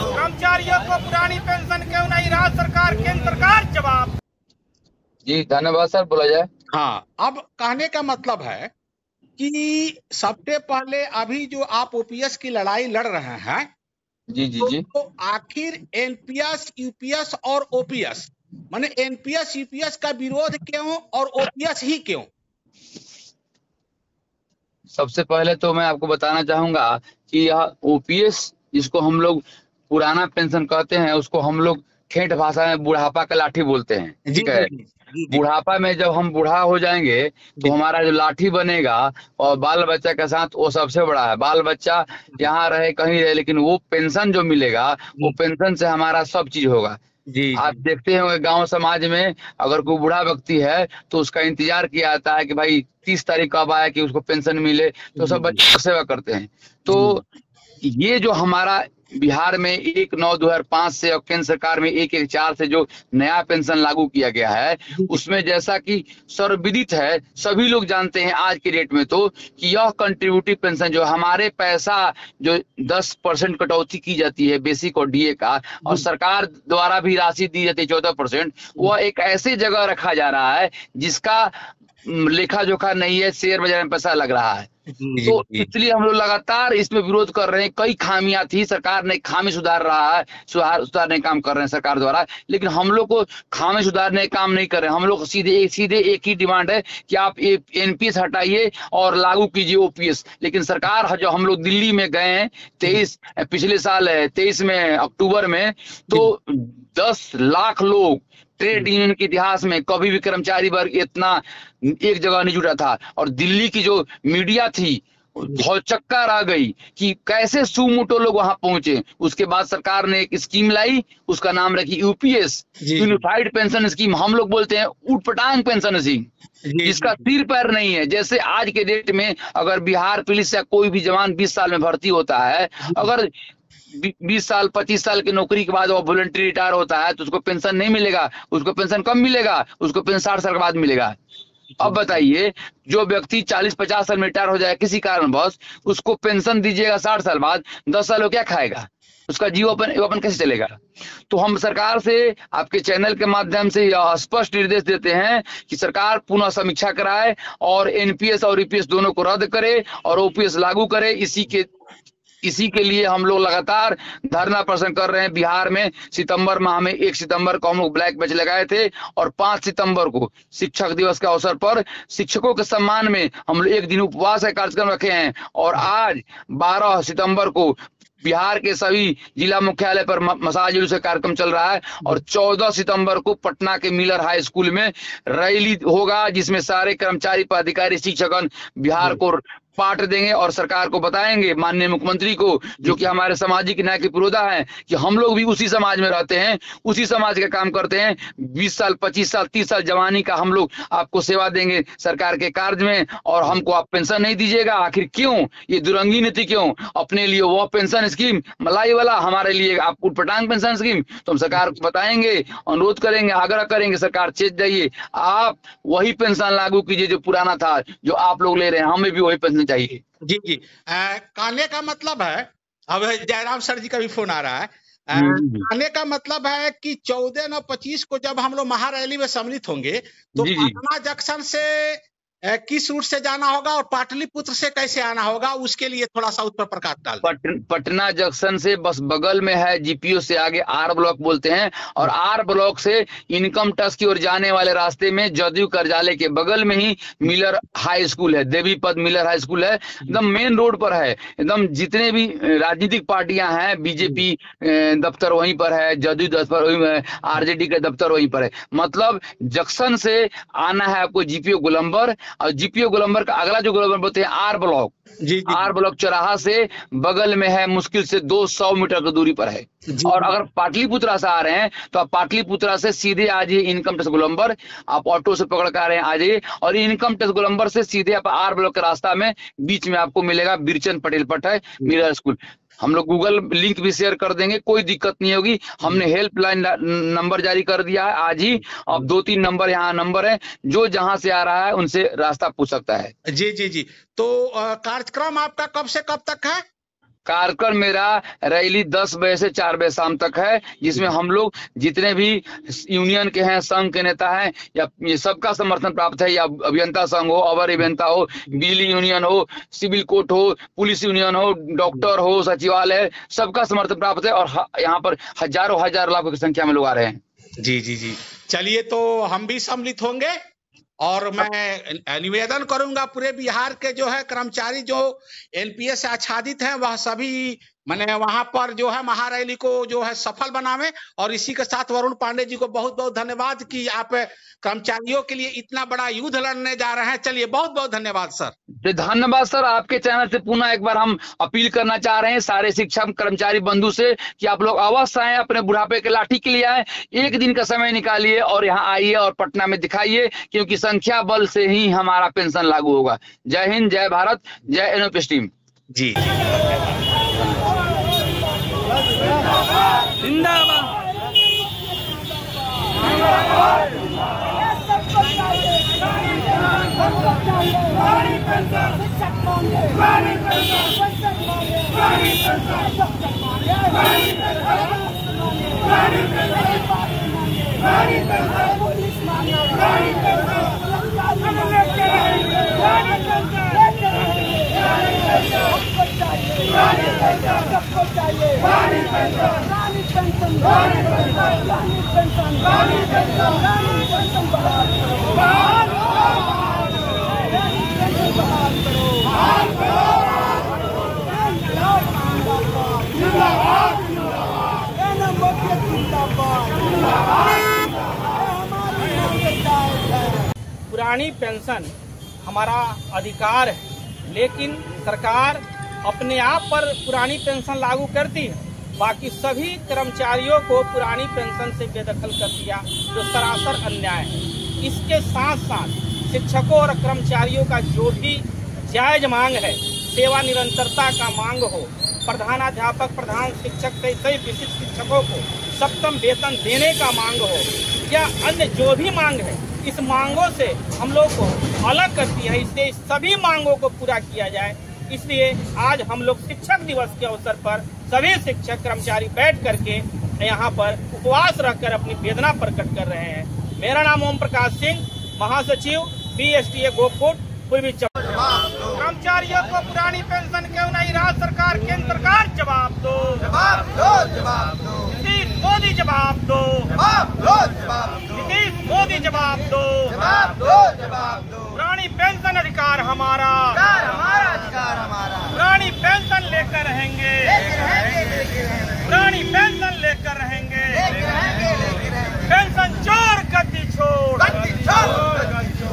कर्मचारियों को पुरानी पेंशन क्यों नहीं? राज्य सरकार, केंद्र सरकार जवाब। जी धन्यवाद सर, बोला जाए। हाँ, अब कहने का मतलब है कि सबसे पहले अभी जो आप ओपीएस की लड़ाई लड़ रहे हैं, जी जी जी, तो आखिर एनपीएस, यूपीएस और ओपीएस, माने एनपीएस यूपीएस का विरोध क्यों और ओपीएस ही क्यों? सबसे पहले तो मैं आपको बताना चाहूंगा कि यह ओपीएस, जिसको हम लोग पुराना पेंशन कहते हैं, उसको हम लोग ठेठ भाषा में बुढ़ापा का लाठी बोलते हैं, ठीक है। बुढ़ापा में जब हम बूढ़ा हो जाएंगे तो हमारा जो लाठी बनेगा और बाल बच्चा के साथ, वो सबसे बड़ा है। बाल बच्चा यहाँ रहे कहीं रहे, लेकिन वो पेंशन जो मिलेगा, वो पेंशन से हमारा सब चीज होगा। आप देखते होंगे गांव समाज में अगर कोई बूढ़ा व्यक्ति है तो उसका इंतजार किया जाता है कि भाई 30 तारीख कब आए कि उसको पेंशन मिले, तो सब बच्चे सेवा करते हैं। तो ये जो हमारा बिहार में 1/9/2005 से और केंद्र सरकार में 1/1/4 से जो नया पेंशन लागू किया गया है, उसमें जैसा कि सर्वविदित है, सभी लोग जानते हैं आज के डेट में तो, कि यह कंट्रीब्यूटिव पेंशन जो हमारे पैसा जो 10% कटौती की जाती है बेसिक और डीए का, और सरकार द्वारा भी राशि दी जाती है 14%, वह एक ऐसे जगह रखा जा रहा है जिसका लेखा जोखा नहीं है, शेयर बाजार में पैसा लग रहा है। तो इसलिए हम लोग लगातार इसमें विरोध कर रहे हैं। कई खामियां थी, सरकार ने खामी सुधार रहा है, सुधारने का काम कर रहे हैं सरकार द्वारा, लेकिन हम लोग को खामी सुधारने का काम नहीं कर रहे हैं। हम लोग सीधे एक ही डिमांड है कि आप एनपीएस हटाइए और लागू कीजिए ओपीएस। लेकिन सरकार, जो हम लोग दिल्ली में गए हैं पिछले साल 23 में अक्टूबर में, तो 10 लाख लोग, ट्रेड यूनियन के इतिहास में कभी भी कर्मचारी वर्ग इतना एक जगह नहीं जुटा था। और दिल्ली की जो मीडिया थी बहुत चक्का रह गई कि कैसे सुमोटो लोग वहां पहुंचे। उसके बाद सरकार ने एक स्कीम लाई, उसका नाम रखी यूपीएस, यूनिफाइड पेंशन स्कीम। हम लोग बोलते हैं ऊटपटांग पेंशन स्कीम, जिसका सिर पैर नहीं है। जैसे आज के डेट में अगर बिहार पुलिस या कोई भी जवान 20 साल में भर्ती होता है, अगर 20 साल 25 साल की नौकरी के बाद वो वॉलंटरी रिटायर होता है तो उसको पेंशन नहीं मिलेगा। उसको पेंशन कम मिलेगा, उसको पेंशन 60 साल के बाद मिलेगा। अब बताइए, जो व्यक्ति 40-50 साल में रिटायर हो जाए किसी कारणवश, उसको पेंशन दीजिएगा 60 साल बाद, 10 साल वो क्या खाएगा? उसका जीवन कैसे चलेगा? तो हम सरकार से आपके चैनल के माध्यम से यह स्पष्ट निर्देश देते हैं कि सरकार पुनः समीक्षा कराए और एनपीएस और ईपीएस दोनों को रद्द करे और ओपीएस लागू करे। इसी के लिए हम लोग लगातार धरना प्रदर्शन कर रहे हैं। बिहार में सितंबर माह में 1 सितंबर को हम लोग ब्लैक बैच लगाए थे और 5 सितंबर को शिक्षक दिवस के अवसर पर शिक्षकों के सम्मान में हम लोग 1 दिन उपवास का कार्यक्रम रखे हैं। और आज 12 सितंबर को बिहार के सभी जिला मुख्यालय पर मसाज जुलूस का कार्यक्रम चल रहा है और 14 सितंबर को पटना के मिलर हाई स्कूल में रैली होगा, जिसमें सारे कर्मचारी, पदाधिकारी, शिक्षकगण बिहार को पाठ देंगे और सरकार को बताएंगे, माननीय मुख्यमंत्री को, जो कि हमारे सामाजिक न्याय के पुरोधा हैं, कि हम लोग भी उसी समाज में रहते हैं, उसी समाज का काम करते हैं। 20 साल 25 साल 30 साल जवानी का हम लोग आपको सेवा देंगे सरकार के कार्य में, और हमको आप पेंशन नहीं दीजिएगा। आखिर क्यों ये दुरंगी नीति? क्यों अपने लिए वो पेंशन स्कीम मलाई वाला, हमारे लिए आप उटपटांग पेंशन स्कीम? तो हम सरकार को बताएंगे, अनुरोध करेंगे, आग्रह करेंगे, सरकार चेत जाइए, आप वही पेंशन लागू कीजिए जो पुराना था, जो आप लोग ले रहे हैं, हमें भी वही पेंशन चाहिए। जी कहने का मतलब है, अब जयराम सर जी का भी फोन आ रहा है। कहने का मतलब है कि 14/9/25 को जब हम लोग महारैली में सम्मिलित होंगे तो पटना जंक्शन से किस रूट से जाना होगा और पाटलिपुत्र से कैसे आना होगा, उसके लिए थोड़ा सा उस पर प्रकाश डाल। पटना जंक्शन से बस बगल में है, जीपीओ से आगे आर ब्लॉक बोलते हैं, और आर ब्लॉक से इनकम टैक्स की ओर जाने वाले रास्ते में जदयू कार्यालय के बगल में ही मिलर हाई स्कूल है, देवीपद मिलर हाई स्कूल है, एकदम मेन रोड पर है। एकदम जितने भी राजनीतिक पार्टियां हैं, बीजेपी दफ्तर वहीं पर है, जदयू दफ्तर वहीं है, आरजेडी का दफ्तर वहीं पर है। मतलब जंक्शन से आना है आपको जीपीओ गोलंबर, और जीपीओ गोलंबर का अगला जो गोलंबर बोलते हैं आर ब्लॉक, आर ब्लॉक चौराहा से बगल में है, मुश्किल से 200 मीटर की दूरी पर है। और अगर पाटलिपुत्रा से आ रहे हैं तो आप पाटलिपुत्रा से सीधे आ जाइए इनकम टैक्स गोलंबर, आप ऑटो से पकड़ कर आ रहे हैं आ जाइए, और इनकम टैक्स गोलंबर से सीधे आप आर ब्लॉक के रास्ता में बीच में आपको मिलेगा बिरचंद पटेल पट है मिलर स्कूल। हम लोग गूगल लिंक भी शेयर कर देंगे, कोई दिक्कत नहीं होगी। हमने हेल्पलाइन नंबर जारी कर दिया है आज ही। अब 2-3 नंबर यहाँ नंबर है, जो जहां से आ रहा है उनसे रास्ता पूछ सकता है। जी जी जी। तो कार्यक्रम आपका कब से कब तक है? कार्यक्रम मेरा रैली 10 बजे से 4 बजे शाम तक है, जिसमें हम लोग जितने भी यूनियन के हैं, संघ के नेता हैं, या ये सबका समर्थन प्राप्त है। या अभियंता संघ हो, अवर अभियंता हो, बिजली यूनियन हो, सिविल कोर्ट हो, पुलिस यूनियन हो, डॉक्टर हो, सचिवालय, सबका समर्थन प्राप्त है। और यहाँ पर हजारों लाखों की संख्या में लोग आ रहे हैं। जी जी जी। चलिए, तो हम भी सम्मिलित होंगे और मैं निवेदन करूंगा पूरे बिहार के जो है कर्मचारी जो एनपीएस से आच्छादित हैं, वह सभी मैंने वहां पर जो है महारैली को जो है सफल बनावे। और इसी के साथ वरुण पांडे जी को बहुत बहुत धन्यवाद कि आप कर्मचारियों के लिए इतना बड़ा युद्ध लड़ने जा रहे हैं। चलिए, बहुत बहुत धन्यवाद सर। धन्यवाद सर। आपके चैनल से पुनः एक बार हम अपील करना चाह रहे हैं सारे शिक्षक कर्मचारी बंधु से कि आप लोग अवश्य आए, अपने बुढ़ापे के लाठी के लिए आए, एक दिन का समय निकालिए और यहाँ आइए और पटना में दिखाइए, क्योंकि संख्या बल से ही हमारा पेंशन लागू होगा। जय हिंद, जय भारत, जय एनओपीएस टीम जी। पुरानी पेंशन हमारा अधिकार है, लेकिन सरकार अपने आप पर पुरानी पेंशन लागू करती है, बाकी सभी कर्मचारियों को पुरानी पेंशन से बेदखल कर दिया, जो सरासर अन्याय है। इसके साथ साथ शिक्षकों और कर्मचारियों का जो भी जायज मांग है, सेवा निरंतरता का मांग हो, प्रधानाध्यापक प्रधान शिक्षक से विशिष्ट शिक्षकों को सप्तम वेतन देने का मांग हो, या अन्य जो भी मांग है, इस मांगों से हम लोग को अलग करती है। इसलिए सभी मांगों को पूरा किया जाए। इसलिए आज हम लोग शिक्षक दिवस के अवसर पर सभी शिक्षक कर्मचारी बैठ करके यहाँ पर उपवास रखकर अपनी वेदना प्रकट कर रहे हैं। मेरा नाम ओम प्रकाश सिंह, महासचिव बीएसटीए गोपकोट पूर्वी कर्मचारियों को पुरानी पेंशन क्यों नहीं? राज्य सरकार, केंद्र सरकार जवाब दो, जवाब दो, जवाब दो। नीतीश मोदी जवाब दो, जवाब दो, जवाब दो। नीतीश मोदी जवाब दो, जवाब दो, जवाब दो। पुरानी पेंशन अधिकार हमारा, अधिकार हमारा। पुरानी पेंशन लेकर रहेंगे, पुरानी पेंशन लेकर रहेंगे।